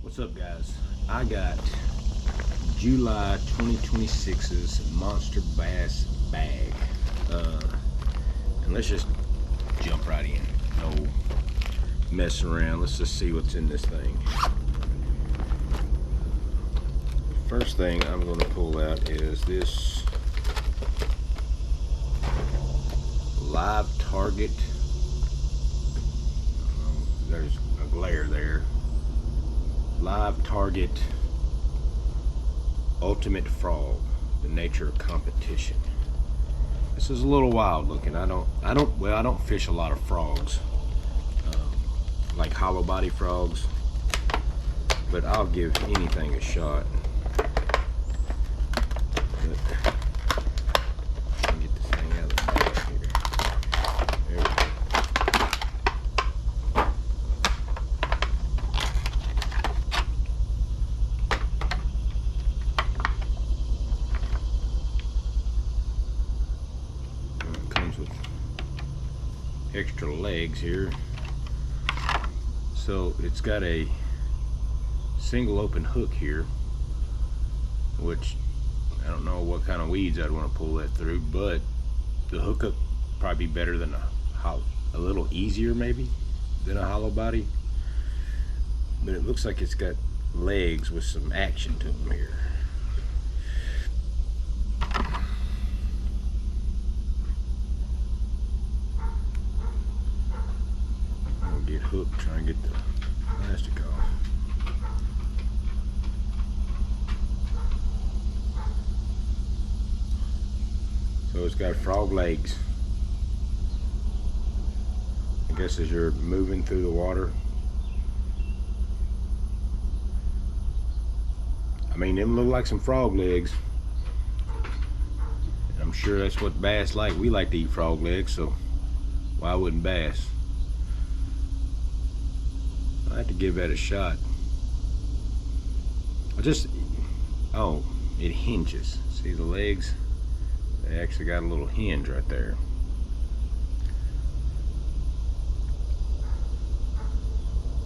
What's up, guys? I got July 2026's Monster Bass bag. And let's just jump right in. No messing around. Let's just see what's in this thing. First thing I'm going to pull out is this live target. There's a glare there. Live target ultimate frog, the nature of competition. This is a little wild looking. I don't fish a lot of frogs, like hollow body frogs, but I'll give anything a shot. Get this thing out of the bag here. There we go. Extra legs here, so it's got a single open hook here, which I don't know what kind of weeds I'd want to pull that through, but the hookup probably be better than a little easier maybe than a hollow body, but it looks like it's got legs with some action to them here. Get hooked, try and get the plastic off. So it's got frog legs. I guess as you're moving through the water. I mean, them look like some frog legs. And I'm sure that's what bass like. We like to eat frog legs, so why wouldn't bass? I have to give that a shot. Oh, it hinges. See the legs? They actually got a little hinge right there.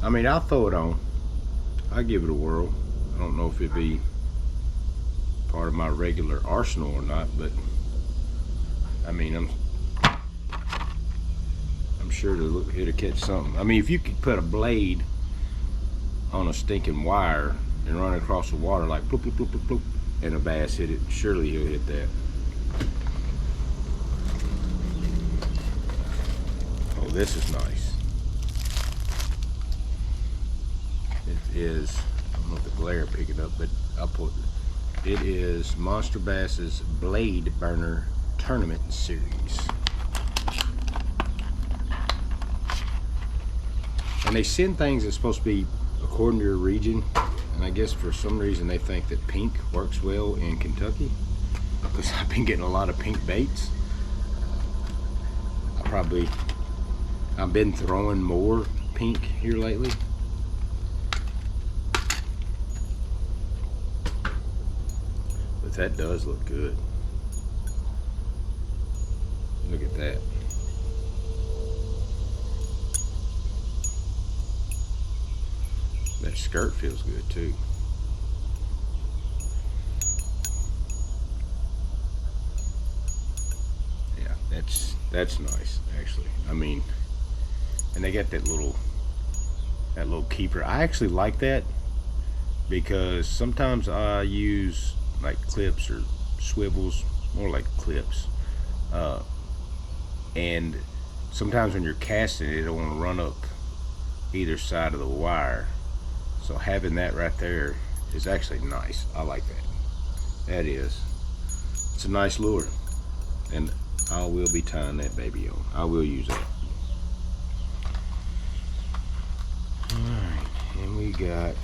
I mean, I'll throw it on. I'll give it a whirl. I don't know if it'd be part of my regular arsenal or not, but I mean, I'm sure it'll catch something. I mean, if you could put a blade on a stinking wire and run across the water like bloop, bloop, bloop, bloop, bloop, and a bass hit it, surely he'll hit that. Oh, this is nice. It is, I don't know if the glare pick it up, but I'll put it. It is Monster Bass's Blade Burner Tournament Series. And they send things that's supposed to be according to your region, and I guess for some reason they think that pink works well in Kentucky, because I've been getting a lot of pink baits. I've been throwing more pink here lately. But that does look good. Look at that. That skirt feels good too. Yeah, that's nice actually. I mean, and they got that little keeper. I actually like that because sometimes I use like clips or swivels, more like clips, and sometimes when you're casting it, don't want to run up either side of the wire. So having that right there is actually nice. I like that. That is. It's a nice lure. And I will be tying that baby on. I will use it. Alright, and we got,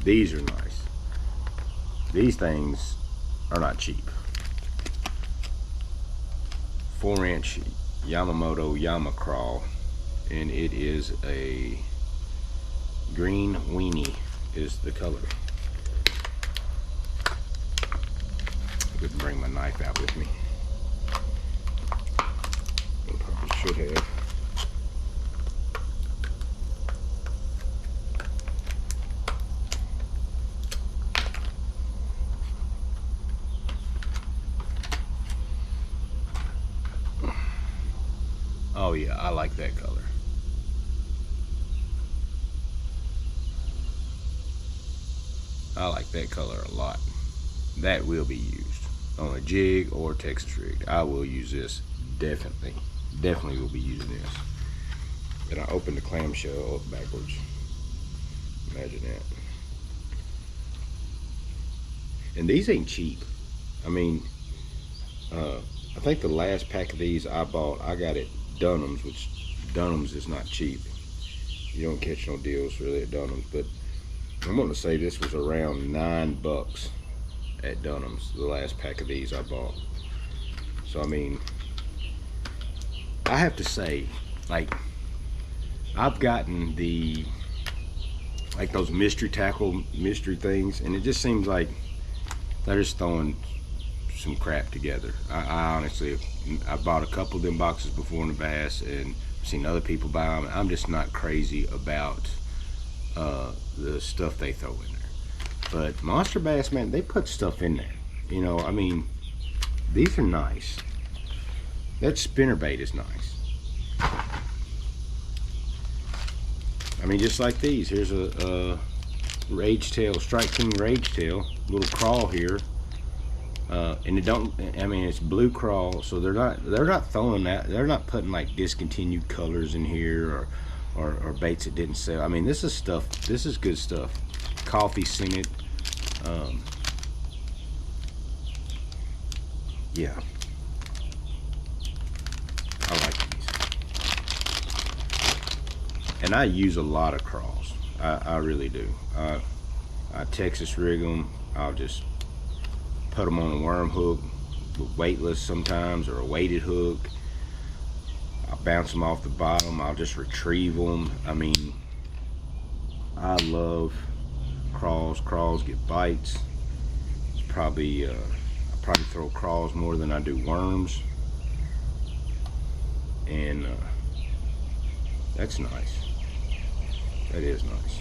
these are nice. These things are not cheap. 4-inch Yamamoto Yamacraw, and it is a green weenie is the color. I couldn't bring my knife out with me. I probably should have. Oh yeah, I like that color. I like that color a lot. That will be used on a jig or Texas rig. I will use this, definitely. Definitely will be using this. And I opened the clamshell up backwards. Imagine that. And these ain't cheap. I mean, I think the last pack of these I bought, I got at Dunham's, which Dunham's is not cheap. You don't catch no deals really at Dunham's, but I'm gonna say this was around $9 at Dunham's, the last pack of these I bought. So I mean, I have to say, like, I've gotten the, like those mystery tackle, mystery things, and it just seems like they're just throwing some crap together. I honestly, I bought a couple of them boxes before in the bass, and I've seen other people buy them. I'm just not crazy about the stuff they throw in there. But MonsterBass, man, they put stuff in there. You know, I mean, these are nice. That spinnerbait is nice. I mean, just like these. Here's a Rage Tail, Strike King Rage Tail, little crawl here. And it don't, I mean, it's blue crawl, so they're not throwing that, they're not putting like discontinued colors in here or baits that didn't sell. I mean, this is stuff, this is good stuff. Coffee scented. Yeah, I like these, and I use a lot of crawls. I really do. I Texas rig them. I'll just put them on a worm hook, weightless sometimes, or a weighted hook. I'll bounce them off the bottom. I'll just retrieve them. I mean, I love crawls. Crawls get bites. It's probably I probably throw crawls more than I do worms, and that's nice. That is nice.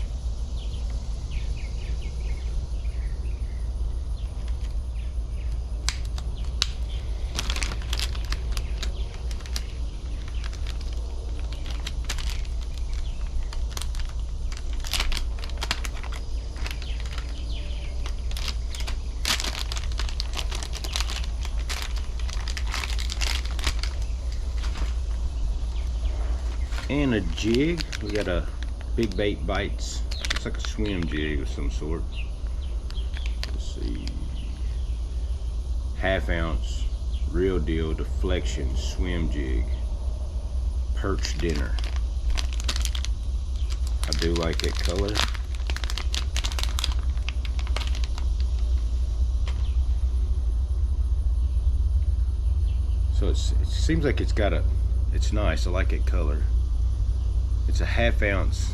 And a jig. We got a Big Bait Bites. Looks like a swim jig of some sort. Let's see. 1/2 ounce real deal deflection swim jig. Perch dinner. I do like that color. So it seems like it's got a, it's nice. I like that color. It's a 1/2 ounce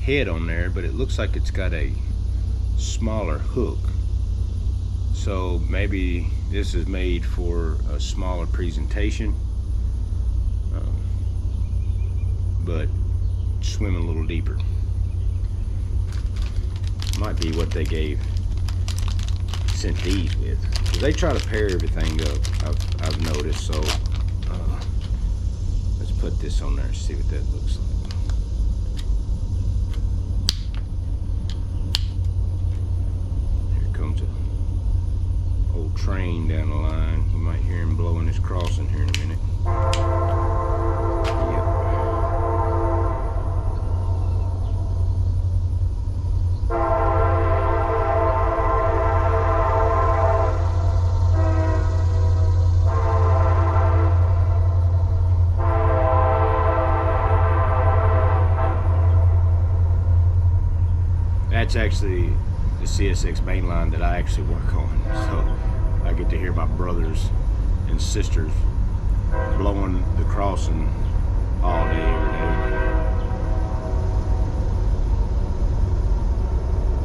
head on there, but it looks like it's got a smaller hook. So maybe this is made for a smaller presentation, but swim a little deeper. Might be what they sent these with. They try to pair everything up, I've noticed. So let's put this on there and see what that looks like. Here comes a old train down the line. You might hear him blowing his crossing here in a minute. That's actually the CSX mainline that I actually work on, so I get to hear my brothers and sisters blowing the crossing all day, every day.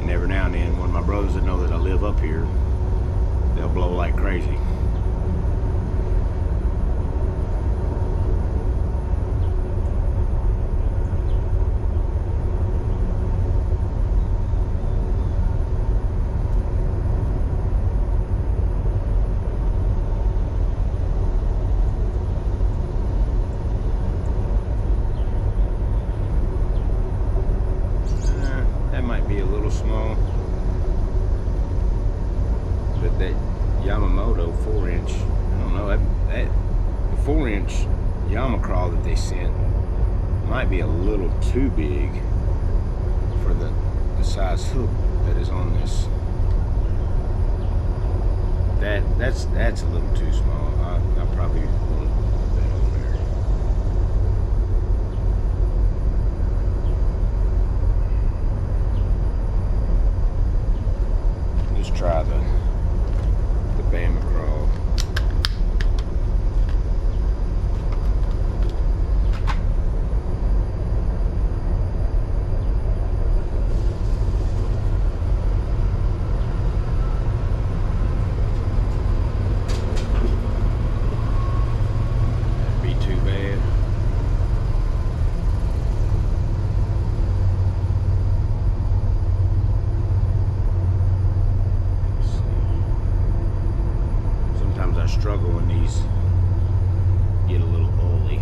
And every now and then, one of my brothers that know that I live up here, they'll blow like crazy. be a little small, but that Yamamoto 4-inch, I don't know, that the 4-inch Yamacraw that they sent might be a little too big for the size hook that is on this. That's a little too small. I probably won't put that on there. Just try the Bama Crawl. Struggle when these get a little oily.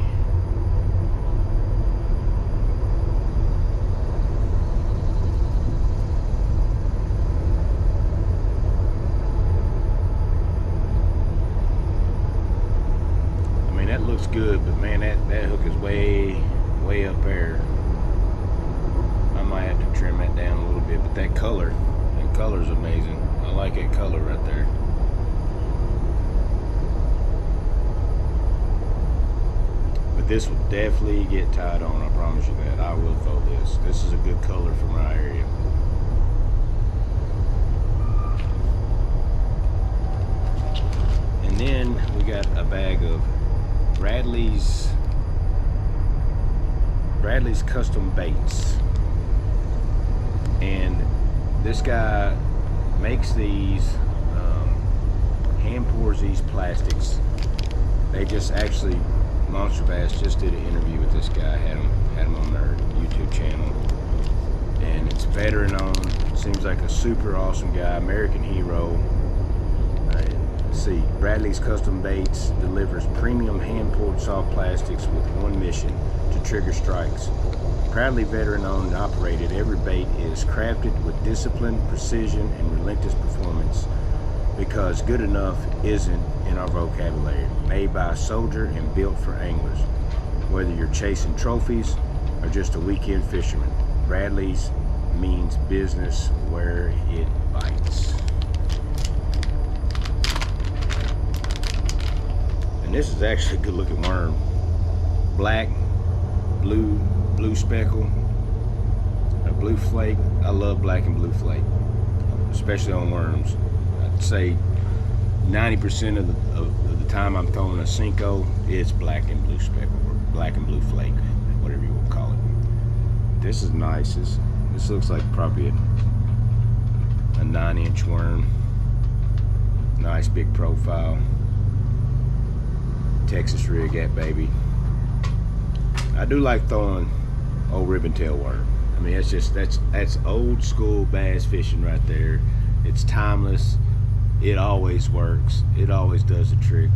I mean, that looks good, but man, that hook is way up there. I might have to trim that down a little bit, but that color's amazing. I like that color right there. This will definitely get tied on, I promise you that. I will throw this. This is a good color for my area. And then we got a bag of Bradley's custom baits. And this guy makes these, hand pours these plastics. They just actually, MonsterBass just did an interview with this guy, had him on their YouTube channel, and it's veteran owned. Seems like a super awesome guy, American hero. Let's see, Bradley's Custom Baits delivers premium hand-poured soft plastics with one mission: to trigger strikes. Proudly veteran owned and operated, every bait is crafted with discipline, precision, and relentless performance, because good enough isn't in our vocabulary. Made by a soldier and built for anglers. Whether you're chasing trophies or just a weekend fisherman, Bradley's means business where it bites. And this is actually a good looking worm. Black, blue speckle, a blue flake. I love black and blue flake, especially on worms. I'd say 90% of the time I'm throwing a Cinco, it's black and blue speckle, or black and blue flake, whatever you want to call it. This is nice. This looks like probably a 9-inch worm. Nice big profile. Texas rig, that baby. I do like throwing old ribbon tail worm. I mean, that's old school bass fishing right there. It's timeless. It always works. It always does the trick.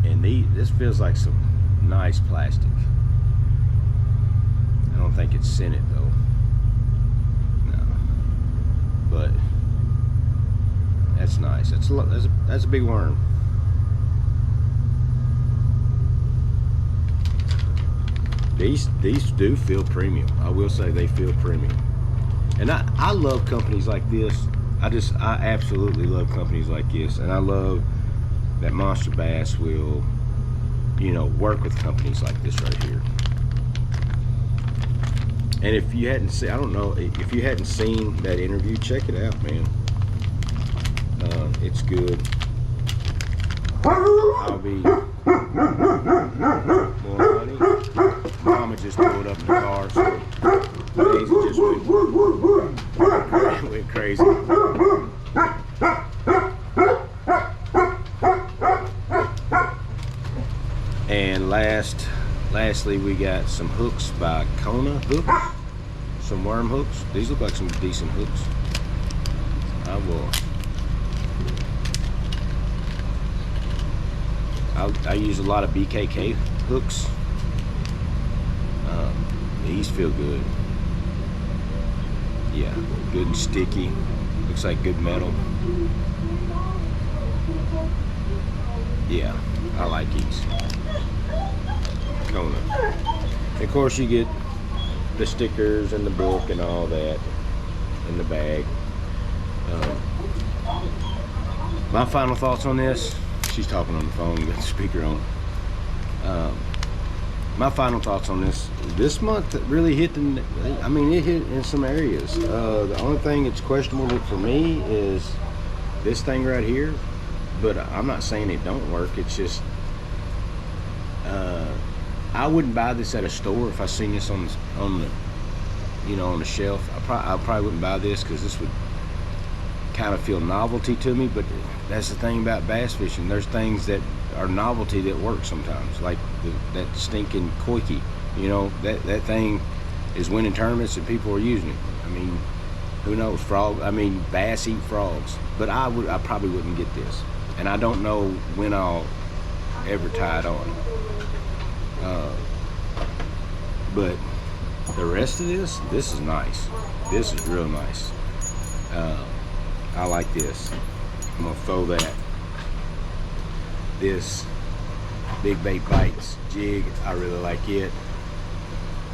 And this feels like some nice plastic. I don't think it's scented though. No. But that's nice. That's a big worm. These do feel premium. I will say they feel premium. And I love companies like this. I absolutely love companies like this, and I love that MonsterBass will, work with companies like this right here. And if you hadn't seen, I don't know, if you hadn't seen that interview, check it out, man. It's good. I'll be more honey. Mama just pulled up in the car, so Daisy just went crazy. And lastly, we got some hooks by Kona Hooks, some worm hooks. These look like some decent hooks. I use a lot of BKK hooks. These feel good. Yeah, good and sticky. Looks like good metal. Yeah, I like these. Of course, you get the stickers and the book and all that in the bag. My final thoughts on this. She's talking on the phone. Got the speaker on. My final thoughts on this. This month it really hit the. I mean, it hit in some areas. The only thing that's questionable for me is this thing right here. But I'm not saying it don't work. It's just I wouldn't buy this at a store if I seen this on the on the shelf. I probably wouldn't buy this because this would kind of feel novelty to me. But that's the thing about bass fishing. There's things that are novelty that work sometimes, like that stinking koiki. That thing is winning tournaments and people are using it. I mean, who knows? Bass eat frogs. But I probably wouldn't get this, and I don't know when I'll ever tie it on. But the rest of this is nice. This is real nice. I like this. I'm gonna throw that. This Big Bait Bites jig, I really like it.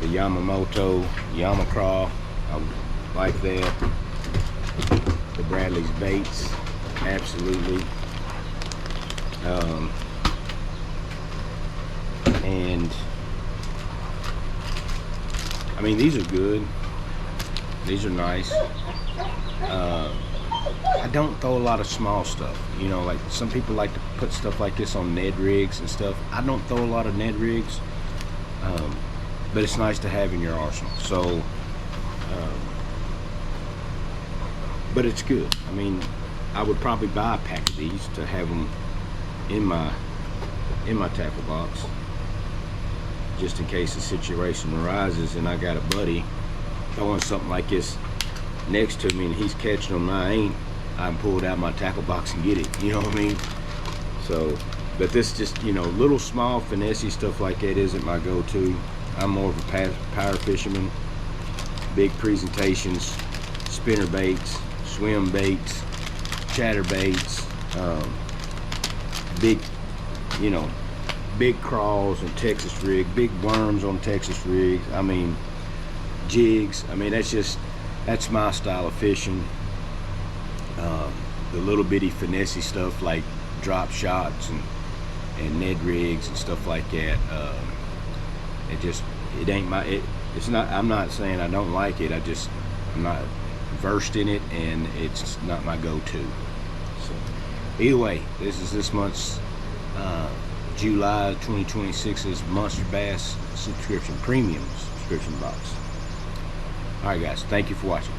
The Yamamoto Yamacraw, I like that. The Bradley's baits, absolutely. And I mean, these are good. These are nice. I don't throw a lot of small stuff. Like some people like to put stuff like this on Ned rigs and stuff. I don't throw a lot of Ned rigs, but it's nice to have in your arsenal. So, but it's good. I mean, I would probably buy a pack of these to have them in my tackle box, just in case the situation arises and I got a buddy throwing something like this next to me and he's catching them and I can pull it out of my tackle box and get it. You know what I mean? So, but this just, little small finessey stuff like that isn't my go-to. I'm more of a power fisherman. Big presentations, spinner baits, swim baits, chatter baits, big, big crawls on Texas rig, big worms on Texas rigs. I mean, jigs. I mean, that's my style of fishing. The little bitty finessey stuff like drop shots and Ned rigs and stuff like that. It ain't it's not. I'm not saying I don't like it. I'm not versed in it, and it's not my go-to. So either way, this is this month's July 2026's Monster Bass premium subscription box. All right, guys. Thank you for watching.